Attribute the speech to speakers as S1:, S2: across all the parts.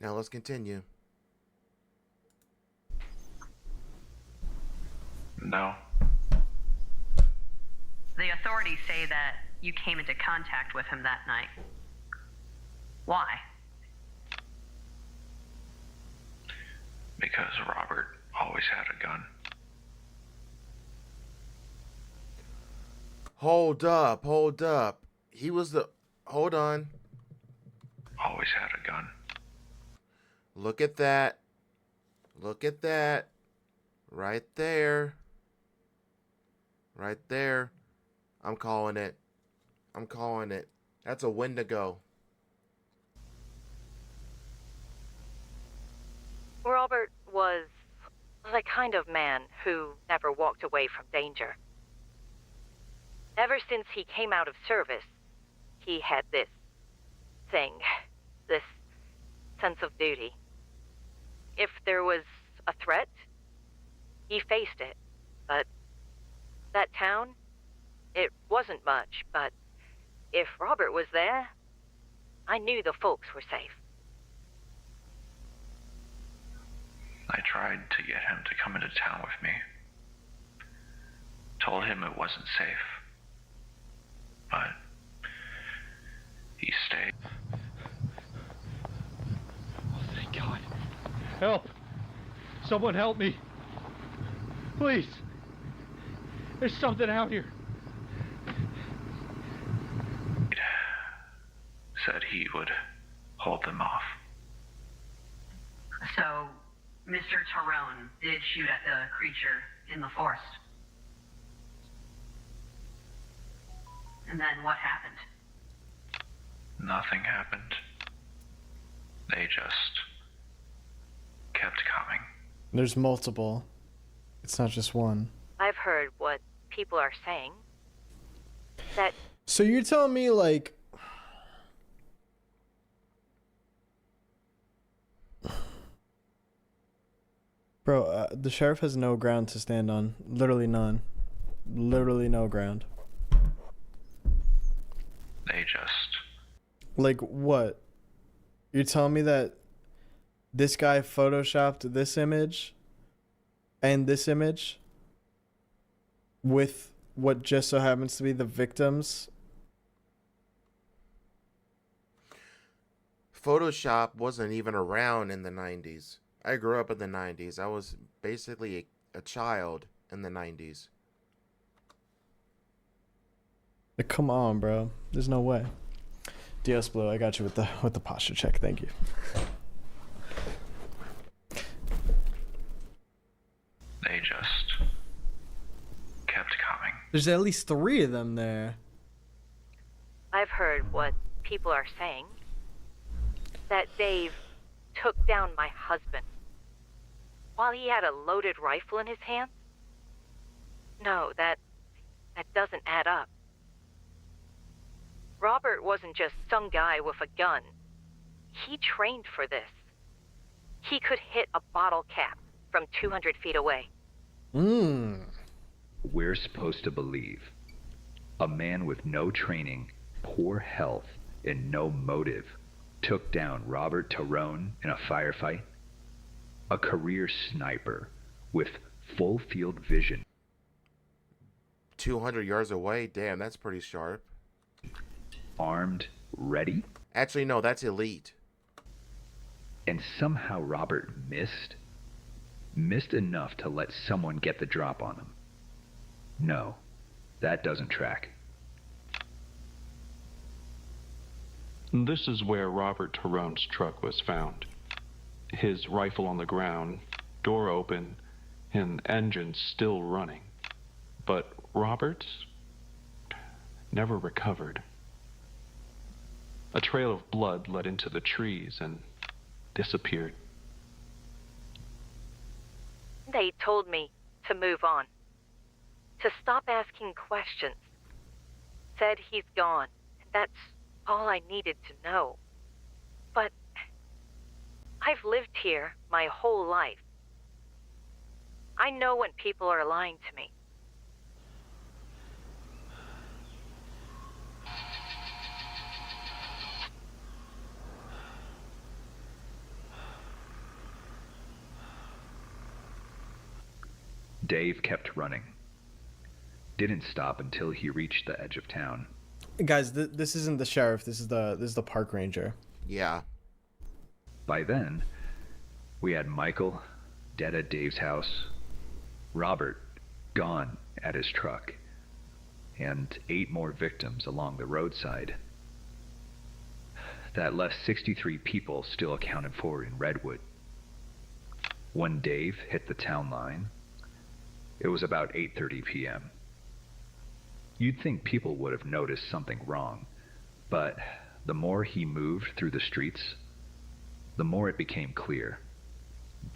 S1: Now let's continue.
S2: No.
S3: The authorities say that you came into contact with him that night. Why?
S2: Because Robert always had a gun.
S1: Hold up, hold up. He was the. Hold on.
S2: Always had a gun.
S1: Look at that. Look at that. Right there. Right there. I'm calling it. I'm calling it. That's a Wendigo.
S4: Robert was the kind of man who never walked away from danger. Ever since he came out of service, he had this thing, this sense of duty. If there was a threat, he faced it. But that town, it wasn't much, but if Robert was there, I knew the folks were safe.
S2: I tried to get him to come into town with me. Told him it wasn't safe. But he stayed.
S5: Oh, thank God. Help! Someone help me! Please! There's something out here.
S2: Said he would hold them off.
S3: So, Mr. Tyrone did shoot at the creature in the forest. And then what happened?
S2: Nothing happened. They just kept coming.
S6: There's multiple. It's not just one.
S4: I've heard what people are saying. That
S6: So you're telling me, like, bro, the sheriff has no ground to stand on. Literally none. Literally no ground.
S2: They just...
S6: Like, what? You're telling me that this guy photoshopped this image and this image with what just so happens to be the victims?
S1: Photoshop wasn't even around in the 90s. I grew up in the 90s. I was basically a child in the 90s.
S6: Like, come on, bro. There's no way. Dios Blue, I got you with the posture check. Thank you.
S2: They just kept coming.
S6: There's at least 3 of them there.
S4: I've heard what people are saying. That Dave took down my husband while he had a loaded rifle in his hand. No, that doesn't add up. Robert wasn't just some guy with a gun. He trained for this. He could hit a bottle cap from 200 feet away.
S7: We're supposed to believe a man with no training, poor health, and no motive took down Robert Tyrone in a firefight? A career sniper with full field vision.
S1: 200 yards away? Damn, that's pretty sharp.
S7: Armed, ready?
S1: Actually, no, that's elite.
S7: And somehow Robert missed? Missed enough to let someone get the drop on him. No, that doesn't track.
S8: This is where Robert Tyrone's truck was found. His rifle on the ground, door open, and engine still running. But Robert never recovered. A trail of blood led into the trees and disappeared.
S4: They told me to move on. To stop asking questions. Said he's gone. That's all I needed to know. But I've lived here my whole life. I know when people are lying to me.
S7: Dave kept running. Didn't stop until he reached the edge of town.
S6: Guys, this isn't the sheriff. This is the park ranger.
S1: Yeah.
S7: By then, we had Michael dead at Dave's house, Robert gone at his truck, and 8 more victims along the roadside. That left 63 people still accounted for in Redwood. When Dave hit the town line, it was about 8:30 p.m. You'd think people would have noticed something wrong, but the more he moved through the streets, the more it became clear.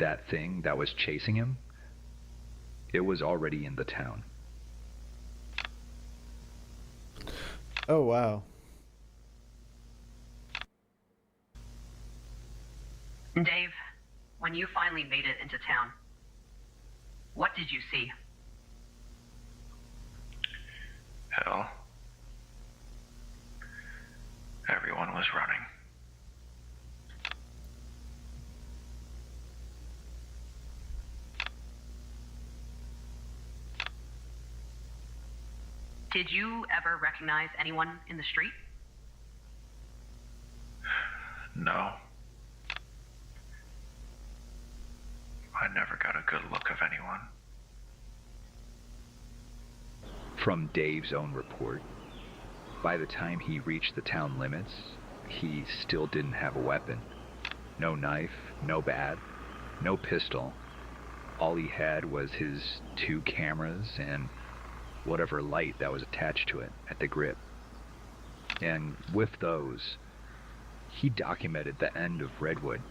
S7: That thing that was chasing him, it was already in the town.
S6: Oh, wow.
S3: Dave, when you finally made it into town, what did you see?
S2: Hell. Everyone was running.
S3: Did you ever recognize anyone in the street?
S2: No. I never got a good look of anyone.
S7: From Dave's own report, by the time he reached the town limits, he still didn't have a weapon. No knife, no bat, no pistol. All he had was his 2 cameras and whatever light that was attached to it at the grip. And with those, he documented the end of Redwood.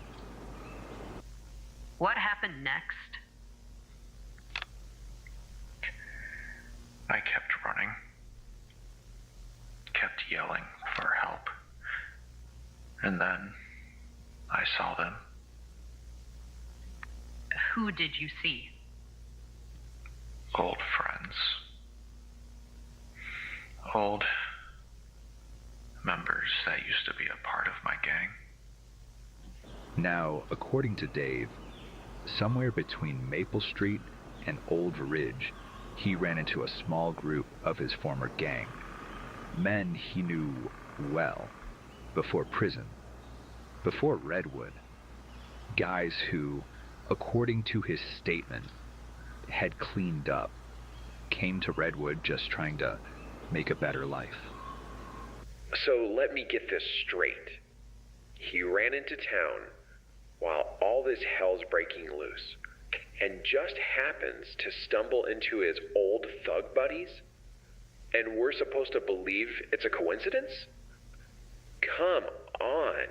S3: What happened next?
S2: I kept running. Kept yelling for help. And then I saw them.
S3: Who did you see?
S2: Old friends. Old members that used to be a part of my gang.
S7: Now, according to Dave, somewhere between Maple Street and Old Ridge, he ran into a small group of his former gang. Men he knew well before prison, before Redwood. Guys who, according to his statement, had cleaned up, came to Redwood just trying to make a better life.
S9: So let me get this straight. He ran into town while all this hell's breaking loose, and just happens to stumble into his old thug buddies? And we're supposed to believe it's a coincidence? Come on.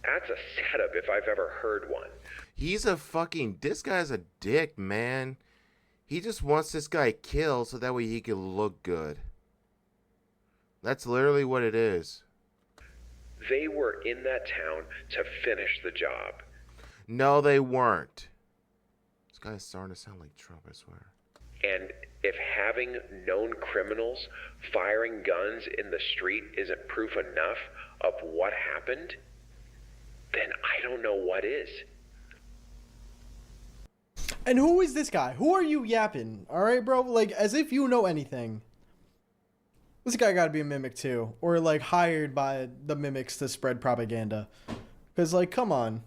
S9: That's a setup if I've ever heard one.
S1: This guy's a dick, man. He just wants this guy killed so that way he can look good. That's literally what it is.
S9: They were in that town to finish the job.
S1: No, they weren't. This guy's starting to sound like Trump, I swear.
S9: And if having known criminals firing guns in the street isn't proof enough of what happened, then I don't know what is.
S6: And who is this guy? Who are you yapping? All right, bro? Like, as if you know anything. This guy gotta be a mimic too. Or, like, hired by the mimics to spread propaganda. Because, like, come on.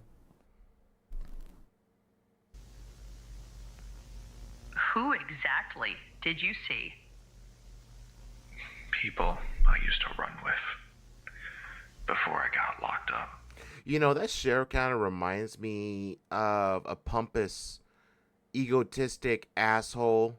S3: Who exactly did you see?
S2: People I used to run with before I got locked up.
S1: You know, that sheriff kind of reminds me of a pompous, egotistic asshole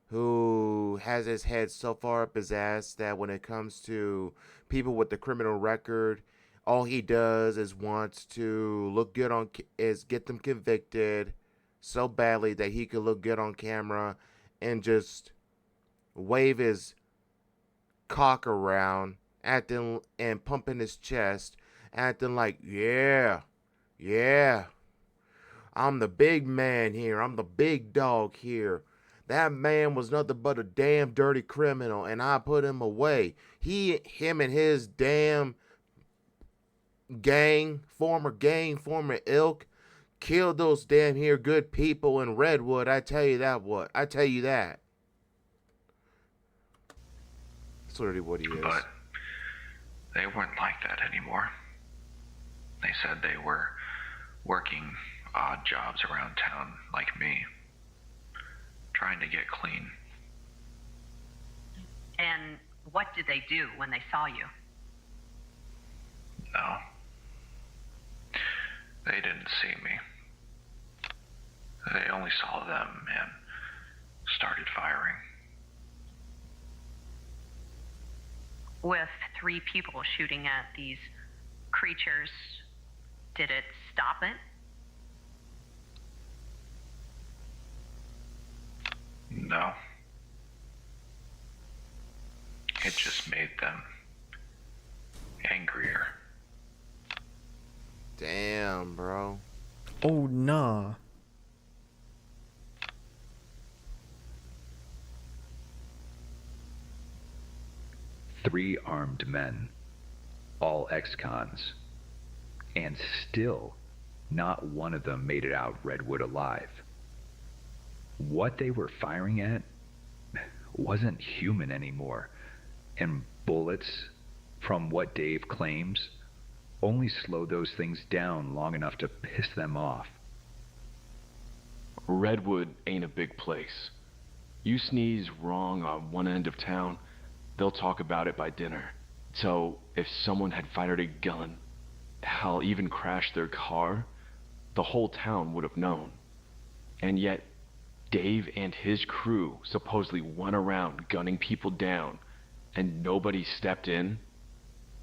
S1: who has his head so far up his ass that when it comes to people with the criminal record, all he does is wants to look good is get them convicted so badly that he could look good on camera and just wave his cock around, acting and pumping his chest, acting like, yeah, I'm the big man here. I'm the big dog here. That man was nothing but a damn dirty criminal, and I put him away. Him and his damn former ilk, killed those damn here good people in Redwood. I tell you that. What? I tell you that. That's literally what he is.
S2: But they weren't like that anymore. They said they were working odd jobs around town like me, trying to get clean.
S3: And what did they do when they saw you?
S2: No. They didn't see me. They only saw them and started firing.
S3: With 3 people shooting at these creatures, did it stop it?
S2: No. It just made them angrier.
S1: Damn, bro.
S6: Oh, nah.
S7: Three armed men, all ex-cons, and still not one of them made it out Redwood alive. What they were firing at wasn't human anymore, and bullets, from what Dave claims, only slow those things down long enough to piss them off.
S10: Redwood ain't a big place. You sneeze wrong on one end of town, they'll talk about it by dinner. So if someone had fired a gun, hell, even crashed their car, the whole town would have known. And yet, Dave and his crew supposedly went around gunning people down, and nobody stepped in?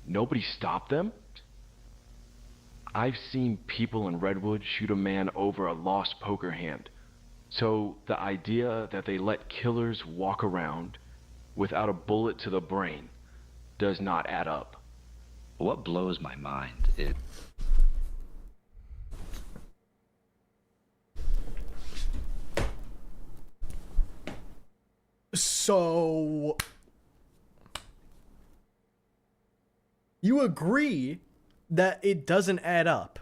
S10: Nobody stopped them? I've seen people in Redwood shoot a man over a lost poker hand. So the idea that they let killers walk around without a bullet to the brain does not add up.
S11: What blows my mind is
S6: so you agree that it doesn't add up?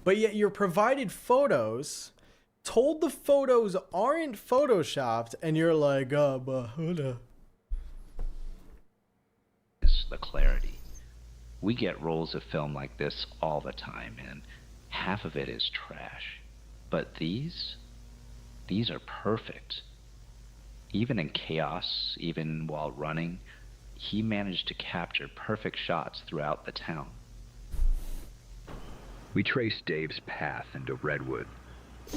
S6: But yet you're provided photos, told the photos aren't photoshopped, and you're like, but hold up.
S11: the clarity. We get rolls of film like this all the time, and half of it is trash. But these are perfect. Even in chaos, even while running, he managed to capture perfect shots throughout the town.
S7: We traced Dave's path into Redwood.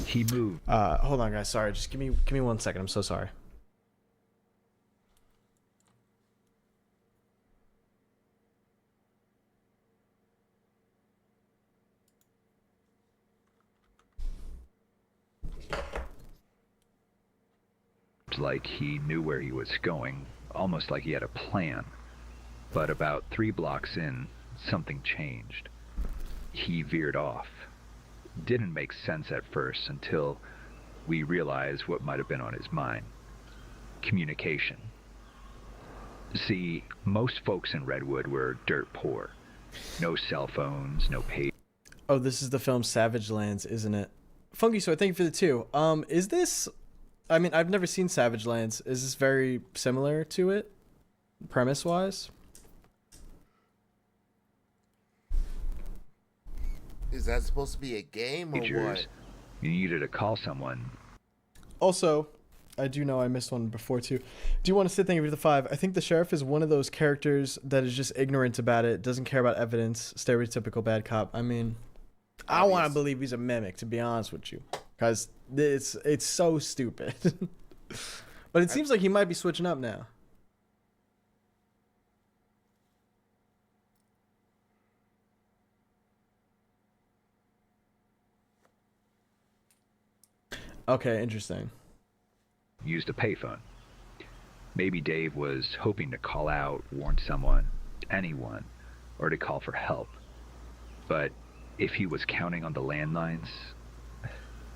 S7: He moved.
S6: Hold on, guys. Sorry, just give me 1 second. I'm so sorry.
S7: Like he knew where he was going, almost like he had a plan. But about 3 blocks in, something changed. He veered off. Didn't make sense at first until we realized what might have been on his mind. Communication. See, most folks in Redwood were dirt poor. No cell phones, no pay.
S6: Oh, this is the film Savage Lands, isn't it? Funky Sword, thank you for the 2. Is this... I mean, I've never seen Savage Lands. Is this very similar to it, premise-wise?
S1: Is that supposed to be a game or what?
S7: You needed to call someone.
S6: Also, I do know I missed one before too. Do you want to sit? Thank you for the 5. I think the sheriff is one of those characters that is just ignorant about it, doesn't care about evidence, stereotypical bad cop. I mean, I want to believe he's a mimic, to be honest with you, because it's so stupid. But it seems like he might be switching up now. Okay, interesting.
S7: Used a payphone. Maybe Dave was hoping to call out, warn someone, anyone, or to call for help. But if he was counting on the landlines,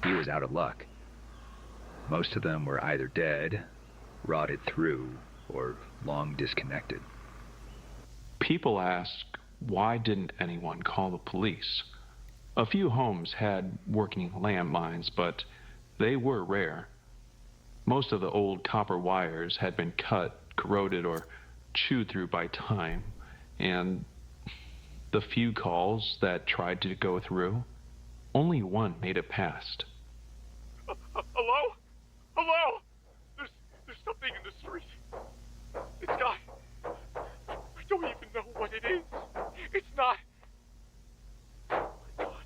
S7: he was out of luck. Most of them were either dead, rotted through, or long disconnected.
S8: People ask, why didn't anyone call the police? A few homes had working landlines, but they were rare. Most of the old copper wires had been cut, corroded, or chewed through by time, and the few calls that tried to go through, only one made it past.
S5: Hello? Hello? There's something in the street. It's got... I don't even know what it is. It's not... Oh my God.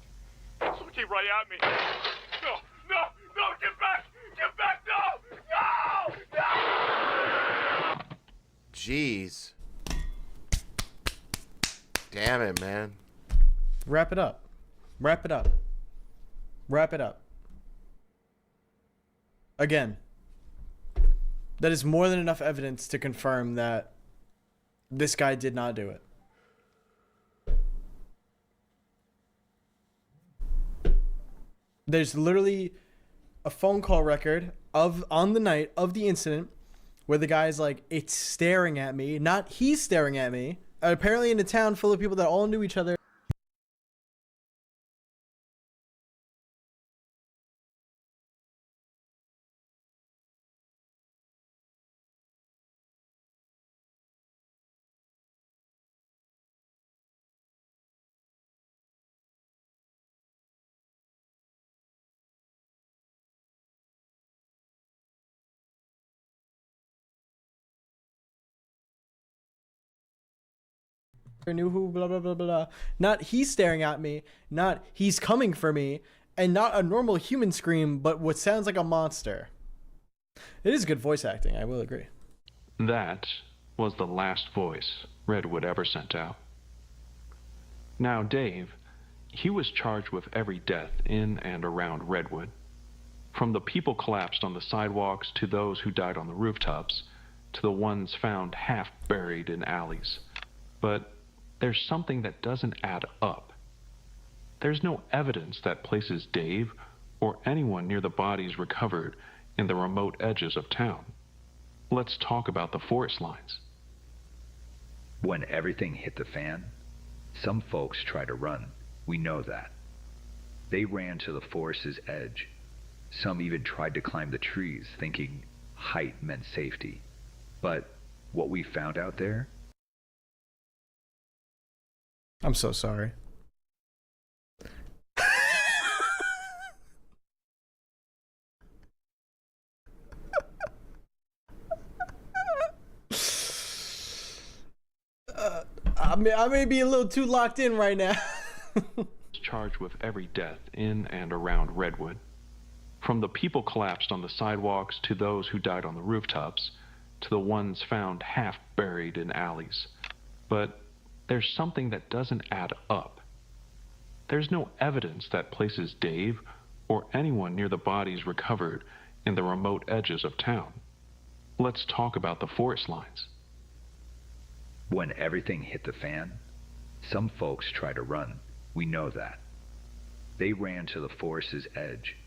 S5: It's looking right at me. No, get back! Get back, no!
S1: Jeez. Damn it, man.
S6: Wrap it up. Wrap it up. Wrap it up. Again, that is more than enough evidence to confirm that this guy did not do it. There's literally a phone call record of on the night of the incident where the guy's like, it's staring at me, not he's staring at me. Apparently in a town full of people that all knew each other. Knew who, blah blah blah blah. Not he's staring at me, not he's coming for me, and not a normal human scream, but what sounds like a monster. It is good voice acting, I will agree.
S8: That was the last voice Redwood ever sent out. Now Dave, he was charged with every death in and around Redwood. From the people collapsed on the sidewalks to those who died on the rooftops, to the ones found half buried in alleys. But there's something that doesn't add up. There's no evidence that places Dave or anyone near the bodies recovered in the remote edges of town. Let's talk about the forest lines.
S7: When everything hit the fan, some folks tried to run. We know that. They ran to the forest's edge. Some even tried to climb the trees, thinking height meant safety. But what we found out there...
S6: I'm so sorry. I may be a little too locked in right now.
S8: Charged with every death in and around Redwood. From the people collapsed on the sidewalks to those who died on the rooftops, to the ones found half buried in alleys. But there's something that doesn't add up. There's no evidence that places Dave or anyone near the bodies recovered in the remote edges of town. Let's talk about the forest lines.
S7: When everything hit the fan, some folks tried to run. We know that. They ran to the forest's edge.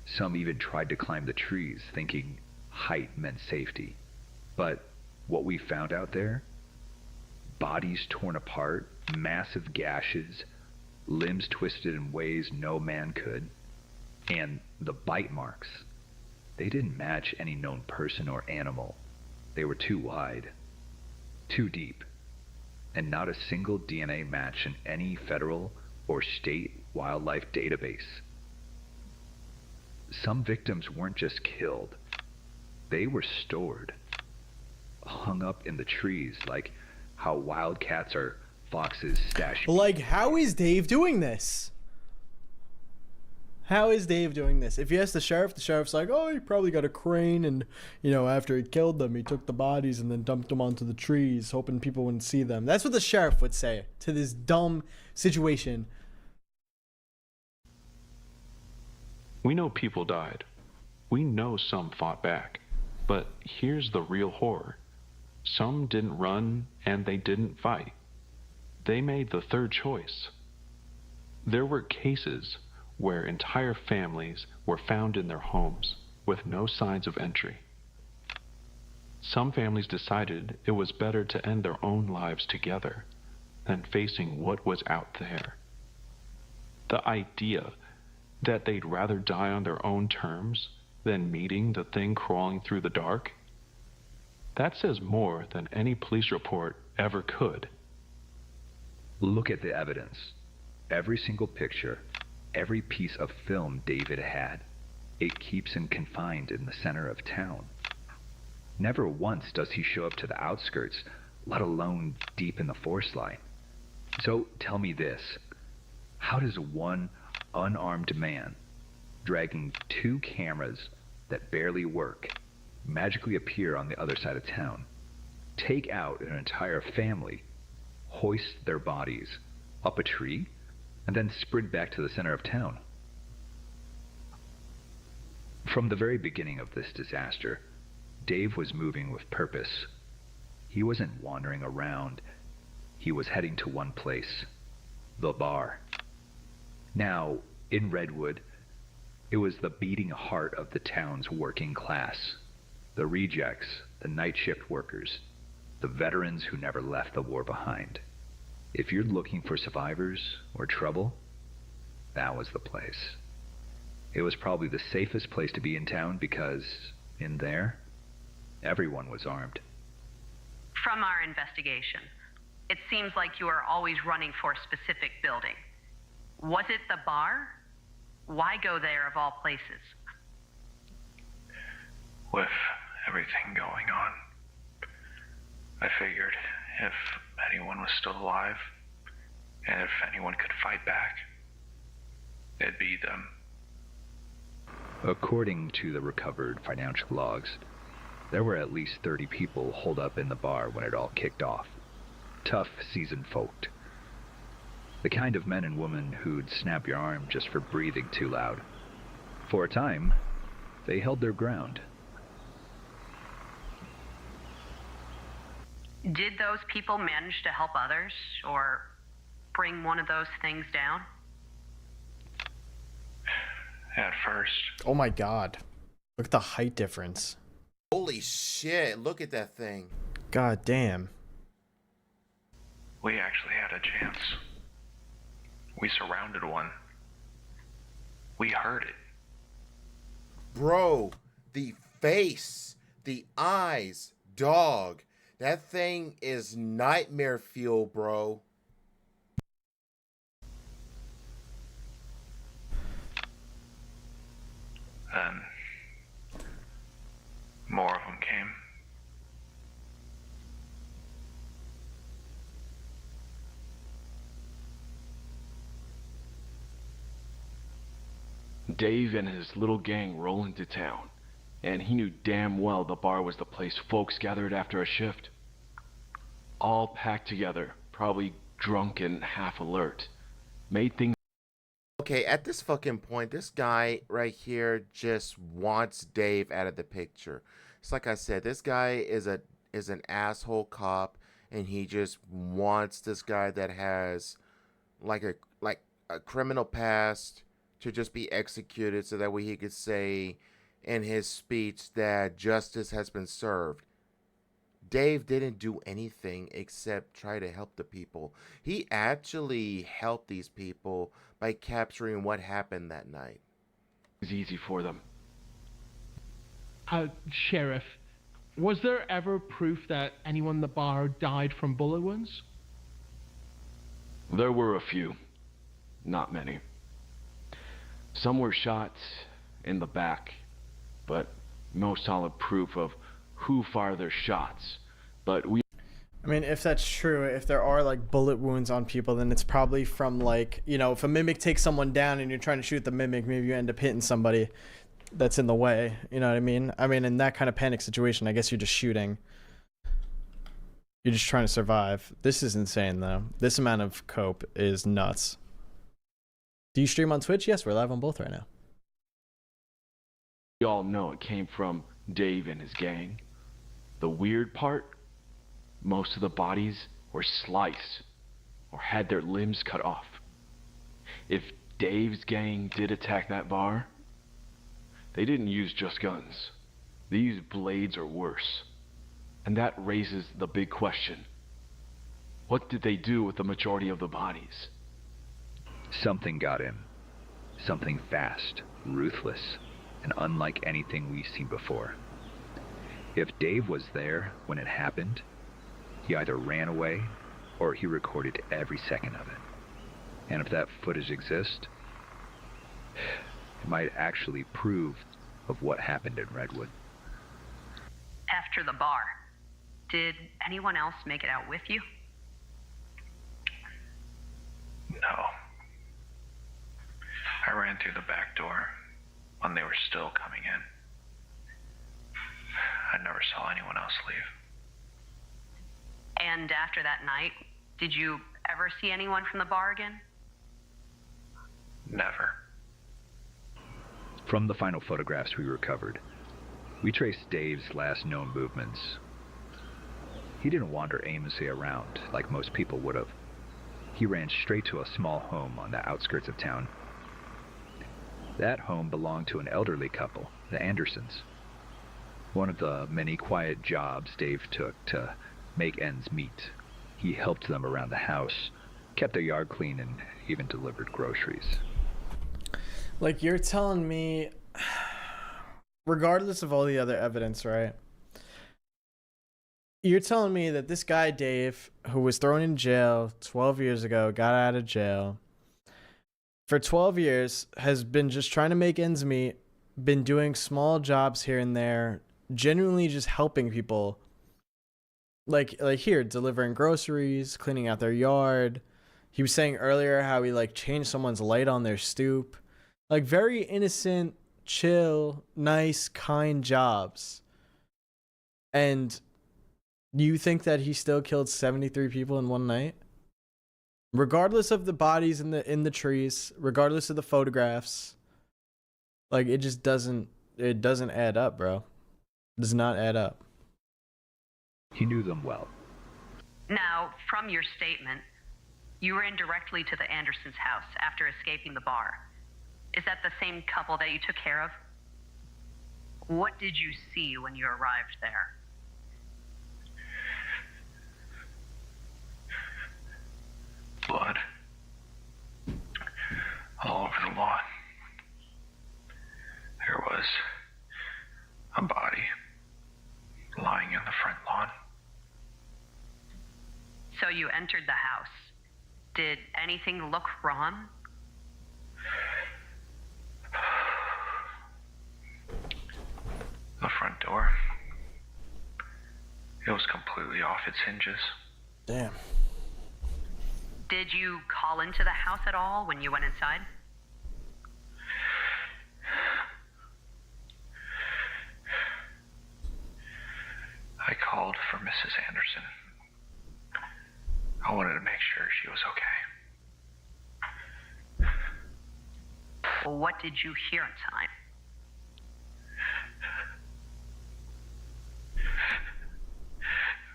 S7: Some even tried to climb the trees, thinking height meant safety. But what we found out there? Bodies torn apart, massive gashes, limbs twisted in ways no man could, and the bite marks. They didn't match any known person or animal. They were too wide, too deep, and not a single DNA match in any federal or state wildlife database. Some victims weren't just killed, they were stored, hung up in the trees like how wildcats or foxes stash.
S6: Like, how is Dave doing this? How is Dave doing this? If you ask the sheriff's like, oh, he probably got a crane and, you know, after he killed them, he took the bodies and then dumped them onto the trees, hoping people wouldn't see them. That's what the sheriff would say to this dumb situation.
S8: We know people died. We know some fought back. But here's the real horror. Some didn't run and they didn't fight. They made the third choice. There were cases where entire families were found in their homes with no signs of entry. some families decided it was better to end their own lives together than facing what was out there. The idea that they'd rather die on their own terms than meeting the thing crawling through the dark, that says more than any police report ever could.
S7: Look at the evidence. Every single picture, every piece of film David had, it keeps him confined in the center of town. Never once does he show up to the outskirts, let alone deep in the forest line. So tell me this, how does one unarmed man dragging 2 cameras that barely work magically appear on the other side of town, take out an entire family, hoist their bodies up a tree, and then sprint back to the center of town? From the very beginning of this disaster, Dave was moving with purpose. He wasn't wandering around. He was heading to one place, the bar. Now, in Redwood, it was the beating heart of the town's working class. The rejects, the night shift workers, the veterans who never left the war behind. If you're looking for survivors or trouble, that was the place. It was probably the safest place to be in town because, in there, everyone was armed.
S3: From our investigation, it seems like you are always running for a specific building. Was it the bar? Why go there of all places?
S2: With everything going on, I figured if anyone was still alive, and if anyone could fight back, it'd be them.
S7: According to the recovered financial logs, there were at least 30 people holed up in the bar when it all kicked off. Tough, seasoned folk. The kind of men and women who'd snap your arm just for breathing too loud. For a time, they held their ground.
S3: Did those people manage to help others or bring one of those things down?
S2: At first.
S6: Oh my god. Look at the height difference.
S1: Holy shit, look at that thing.
S6: God damn.
S2: We actually had a chance. We surrounded one. We heard it.
S1: Bro, the face, the eyes, dog. That thing is nightmare fuel, bro.
S2: Then more of them came.
S10: Dave and his little gang roll into town, and he knew damn well the bar was the place folks gathered after a shift. All packed together, probably drunk and half alert. Made things...
S1: Okay, at this fucking point, this guy right here just wants Dave out of the picture. It's like I said, this guy is an asshole cop, and he just wants this guy that has like a criminal past to just be executed, so that way he could say in his speech that justice has been served. Dave didn't do anything except try to help the people. He actually helped these people by capturing what happened that night.
S10: It was easy for them.
S12: Sheriff, was there ever proof that anyone in the bar died from bullet wounds?
S10: There were a few. Not many. Some were shot in the back, but no solid proof of who fired their shots. But
S6: I mean, if that's true, if there are like bullet wounds on people, then it's probably from like, you know, if a mimic takes someone down and you're trying to shoot the mimic, maybe you end up hitting somebody that's in the way. You know what I mean? I mean, in that kind of panic situation, I guess you're just shooting. You're just trying to survive. This is insane, though. This amount of cope is nuts. Do you stream on Twitch? Yes, we're live on both right now.
S10: we all know it came from Dave and his gang. The weird part? Most of the bodies were sliced or had their limbs cut off. If Dave's gang did attack that bar, they didn't use just guns. They used blades or worse. And that raises the big question. What did they do with the majority of the bodies?
S7: Something got in. Something fast, ruthless, and unlike anything we've seen before. If Dave was there when it happened, he either ran away or he recorded every second of it. And if that footage exists, it might actually prove of what happened in Redwood.
S3: After the bar, did anyone else make it out with you?
S2: No. I ran through the back door when they were still coming in. I never saw anyone else leave.
S3: And after that night, did you ever see anyone from the bar again?
S2: Never.
S7: From the final photographs we recovered, we traced Dave's last known movements. He didn't wander aimlessly around like most people would have. He ran straight to a small home on the outskirts of town. That home belonged to an elderly couple, the Andersons. One of the many quiet jobs Dave took to make ends meet. He helped them around the house, kept their yard clean, and even delivered groceries.
S6: Like, you're telling me, regardless of all the other evidence, right? You're telling me that this guy, Dave, who was thrown in jail 12 years ago, got out of jail, for 12 years has been just trying to make ends meet, been doing small jobs here and there, genuinely just helping people. Like here, delivering groceries, cleaning out their yard. He was saying earlier how he like changed someone's light on their stoop. Like very innocent, chill, nice, kind jobs. And you think that he still killed 73 people in one night? Regardless of the bodies in the trees, regardless of the photographs, like it just doesn't add up, bro. It does not add up.
S7: He knew them well.
S3: Now, from your statement, you ran directly to the Andersons' house after escaping the bar. Is that the same couple that you took care of? What did you see when you arrived there?
S2: Blood. All over the lawn. There was a body lying in the front lawn.
S3: So you entered the house. Did anything look wrong?
S2: The front door. It was completely off its hinges.
S6: Damn.
S3: Did you call into the house at all when you went inside?
S2: I called for Mrs. Anderson. I wanted to make sure she was okay.
S3: What did you hear inside?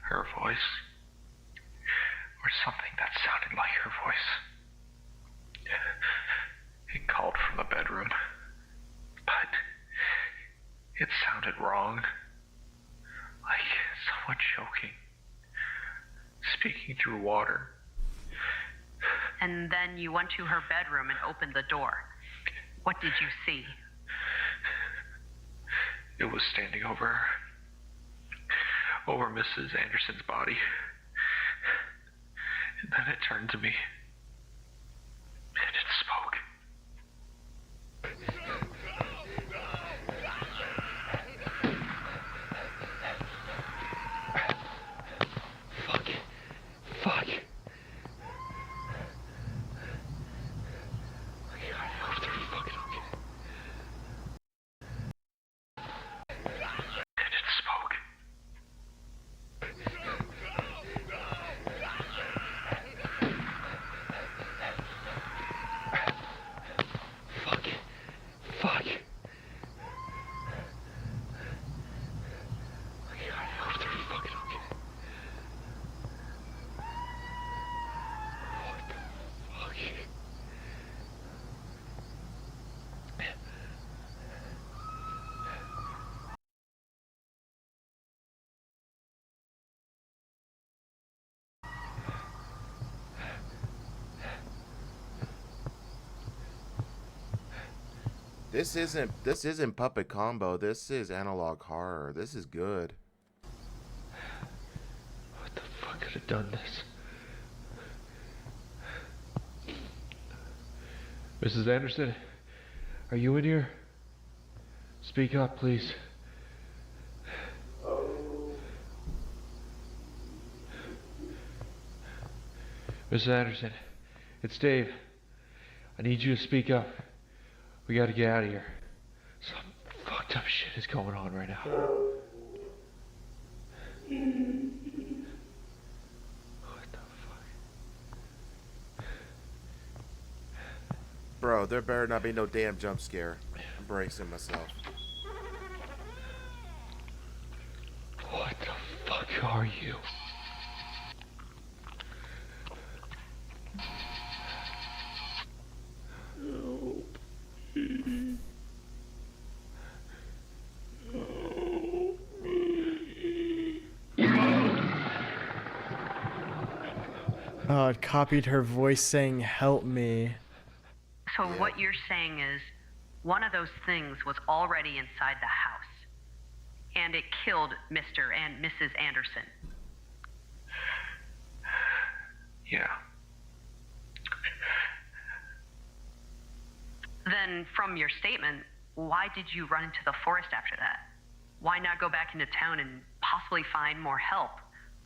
S2: Her voice. Or something that sounded like her voice. It called from the bedroom. But it sounded wrong. Like someone choking. Speaking through water.
S3: And then you went to her bedroom and opened the door. What did you see?
S2: It was standing over Mrs. Anderson's body. And then it turned to me. And it spoke.
S5: Fuck.
S2: And it spoke.
S1: This isn't puppet combo. This is analog horror. This is good.
S10: What the fuck could have done this? Mrs. Anderson, are you in here? Speak up, please. Mrs. Anderson, it's Dave. I need you to speak up. We gotta get out of here. Some fucked up shit is going on right now. What the fuck?
S1: Bro, there better not be no damn jump scare. I'm bracing myself.
S10: What the fuck are you?
S6: Oh, it copied her voice saying, "Help me."
S3: So what you're saying is one of those things was already inside the house, and it killed Mr. and Mrs. Anderson.
S2: Yeah.
S3: Then, from your statement, why did you run into the forest after that? Why not go back into town and possibly find more help?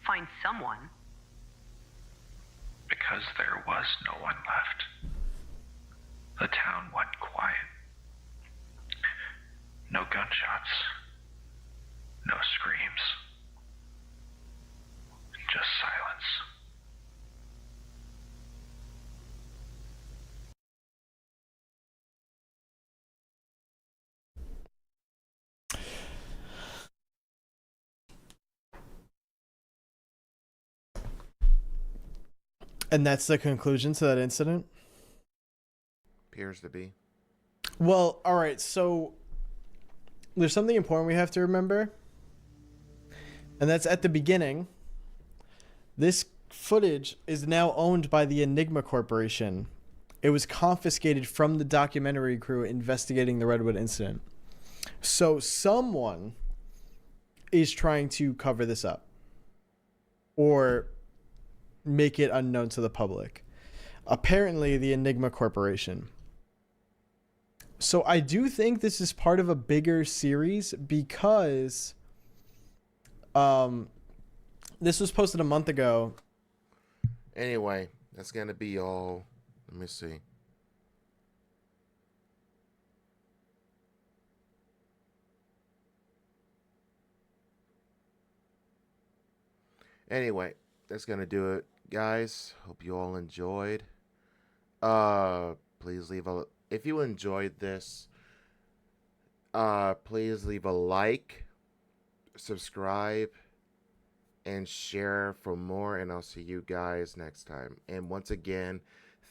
S3: Find someone?
S2: Because there was no one left. The town went quiet. No gunshots. No screams. Just silence.
S6: And that's the conclusion to that incident?
S1: Appears to be.
S6: Well, all right, so there's something important we have to remember. And that's at the beginning. This footage is now owned by the Enigma Corporation. It was confiscated from the documentary crew investigating the Redwood Incident. So someone is trying to cover this up or make it unknown to the public. Apparently, the Enigma Corporation. So I do think this is part of a bigger series because this was posted a month ago.
S1: Anyway, that's gonna be all. Let me see. Anyway, that's gonna do it, guys. Hope you all enjoyed. Please leave a. If you enjoyed this, please leave a like, subscribe, and share for more. And I'll see you guys next time. And once again,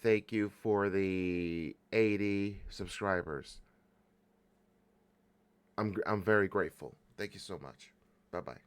S1: thank you for the 80 subscribers. I'm very grateful. Thank you so much. Bye bye.